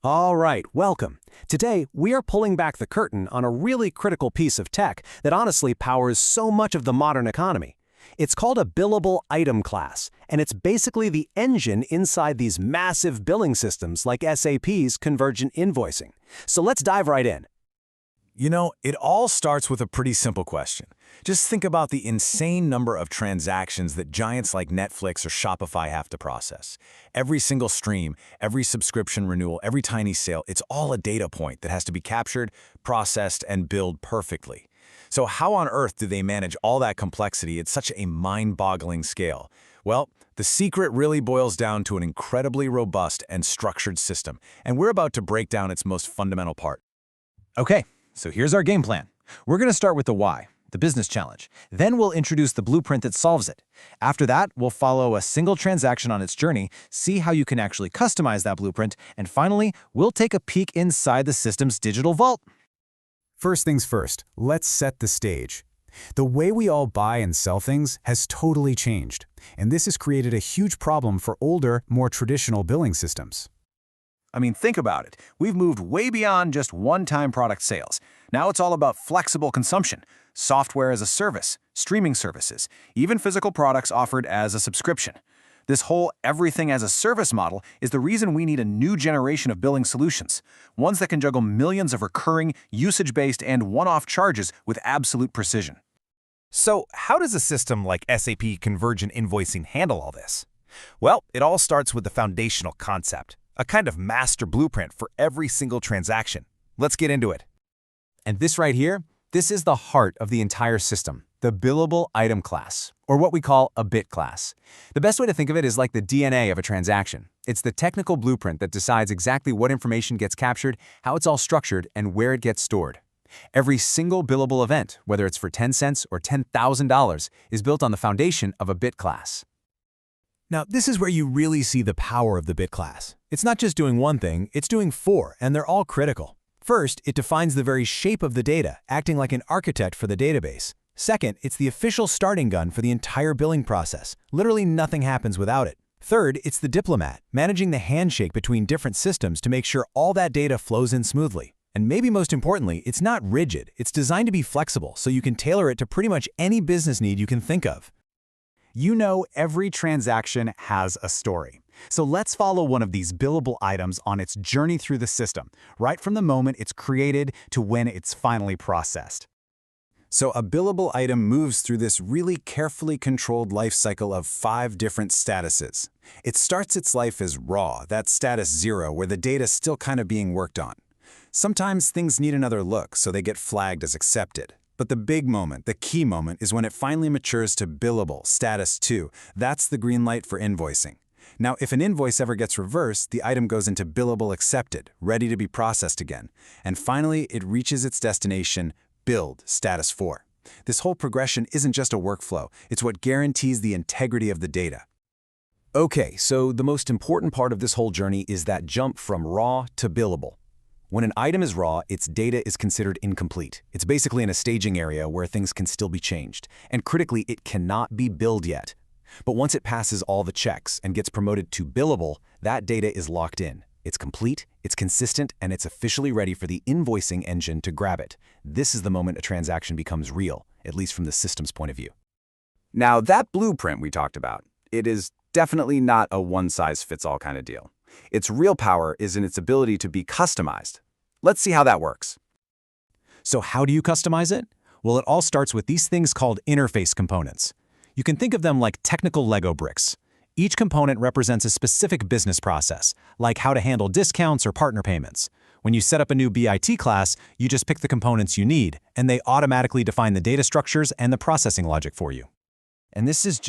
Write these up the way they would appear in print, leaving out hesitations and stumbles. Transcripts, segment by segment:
All right, welcome. Today, we are pulling back the curtain on a really critical piece of tech that honestly powers so much of the modern economy. It's called a billable item class, and it's basically the engine inside these massive billing systems like SAP's convergent invoicing. So let's dive right in. It all starts with a pretty simple question. Just think about the insane number of transactions that giants like Netflix or Shopify have to process. Every single stream, every subscription renewal, every tiny sale, it's all a data point that has to be captured, processed, and billed perfectly. So how on earth do they manage all that complexity at such a mind-boggling scale? Well, the secret really boils down to an incredibly robust and structured system, and we're about to break down its most fundamental part. Okay, so here's our game plan. We're going to start with the why, the business challenge. Then we'll introduce the blueprint that solves it. After that, we'll follow a single transaction on its journey, see how you can actually customize that blueprint, and finally, we'll take a peek inside the system's digital vault. First things first, let's set the stage. The way we all buy and sell things has totally changed, and this has created a huge problem for older, more traditional billing systems. I mean, think about it. We've moved way beyond just one-time product sales. Now it's all about flexible consumption, software as a service, streaming services, even physical products offered as a subscription. This whole everything-as-a-service model is the reason we need a new generation of billing solutions, ones that can juggle millions of recurring, usage-based, and one-off charges with absolute precision. So how does a system like SAP Convergent Invoicing handle all this? Well, it all starts with the foundational concept, a kind of master blueprint for every single transaction. Let's get into it. And this right here, this is the heart of the entire system, the billable item class, or what we call a BIT class. The best way to think of it is like the DNA of a transaction. It's the technical blueprint that decides exactly what information gets captured, how it's all structured, and where it gets stored. Every single billable event, whether it's for 10 cents or $10,000, is built on the foundation of a BIT class. Now, this is where you really see the power of the BIT class. It's not just doing one thing, it's doing four, and they're all critical. First, it defines the very shape of the data, acting like an architect for the database. Second, it's the official starting gun for the entire billing process. Literally nothing happens without it. Third, it's the diplomat, managing the handshake between different systems to make sure all that data flows in smoothly. And maybe most importantly, it's not rigid. It's designed to be flexible, so you can tailor it to pretty much any business need you can think of. Every transaction has a story. So let's follow one of these billable items on its journey through the system, right from the moment it's created to when it's finally processed. So a billable item moves through this really carefully controlled life cycle of 5 different statuses. It starts its life as raw, that's status 0, where the data's still kind of being worked on. Sometimes things need another look, so they get flagged as accepted. But the big moment, the key moment, is when it finally matures to billable, status 2. That's the green light for invoicing. Now, if an invoice ever gets reversed, the item goes into billable accepted, ready to be processed again. And finally, it reaches its destination, billed, status 4. This whole progression isn't just a workflow, it's what guarantees the integrity of the data. Okay, so the most important part of this whole journey is that jump from raw to billable. When an item is raw, its data is considered incomplete. It's basically in a staging area where things can still be changed. And critically, it cannot be billed yet. But once it passes all the checks and gets promoted to billable, that data is locked in. It's complete, it's consistent, and it's officially ready for the invoicing engine to grab it. This is the moment a transaction becomes real, at least from the system's point of view. Now, that blueprint we talked about, it is definitely not a one-size-fits-all kind of deal. Its real power is in its ability to be customized. Let's see how that works. So how do you customize it? Well, it all starts with these things called interface components. You can think of them like technical Lego bricks. Each component represents a specific business process, like how to handle discounts or partner payments. When you set up a new BIT class, you just pick the components you need, and they automatically define the data structures and the processing logic for you. And this is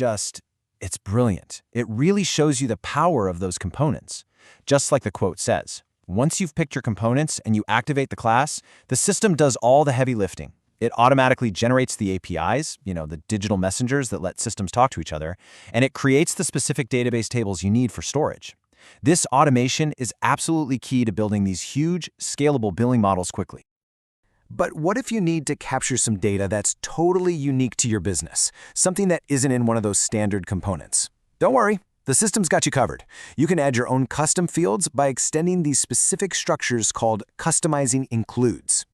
it's brilliant. It really shows you the power of those components. Just like the quote says, once you've picked your components and you activate the class, the system does all the heavy lifting. It automatically generates the APIs, the digital messengers that let systems talk to each other, and it creates the specific database tables you need for storage. This automation is absolutely key to building these huge, scalable billing models quickly. But what if you need to capture some data that's totally unique to your business, something that isn't in one of those standard components? Don't worry, The system's got you covered. You can add your own custom fields by extending these specific structures called customizing includes.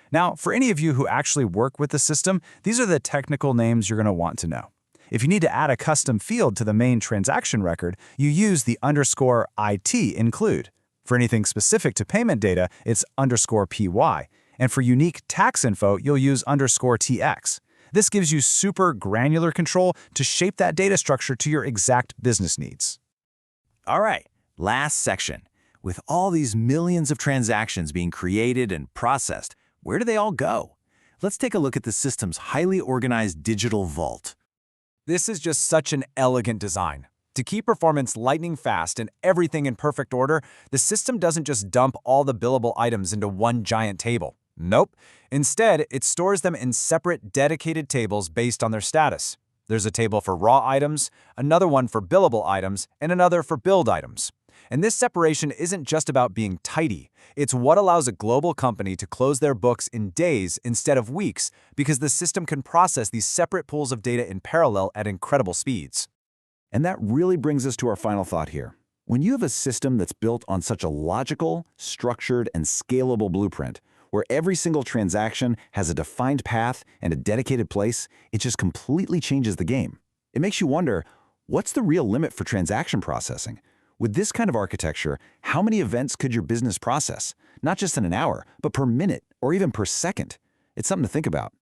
Now, for any of you who actually work with the system, these are the technical names you're going to want to know. If you need to add a custom field to the main transaction record, you use the _IT include. For anything specific to payment data, it's _PY. And for unique tax info, you'll use _TX. This gives you super granular control to shape that data structure to your exact business needs. All right, last section. With all these millions of transactions being created and processed, where do they all go? Let's take a look at the system's highly organized digital vault. This is just such an elegant design. To keep performance lightning fast and everything in perfect order, the system doesn't just dump all the billable items into one giant table. Nope. Instead, it stores them in separate, dedicated tables based on their status. There's a table for raw items, another one for billable items, and another for billed items. And this separation isn't just about being tidy. It's what allows a global company to close their books in days instead of weeks because the system can process these separate pools of data in parallel at incredible speeds. And that really brings us to our final thought here. When you have a system that's built on such a logical, structured, and scalable blueprint, where every single transaction has a defined path and a dedicated place, it just completely changes the game. It makes you wonder, what's the real limit for transaction processing? With this kind of architecture, how many events could your business process? Not just in an hour, but per minute or even per second. It's something to think about.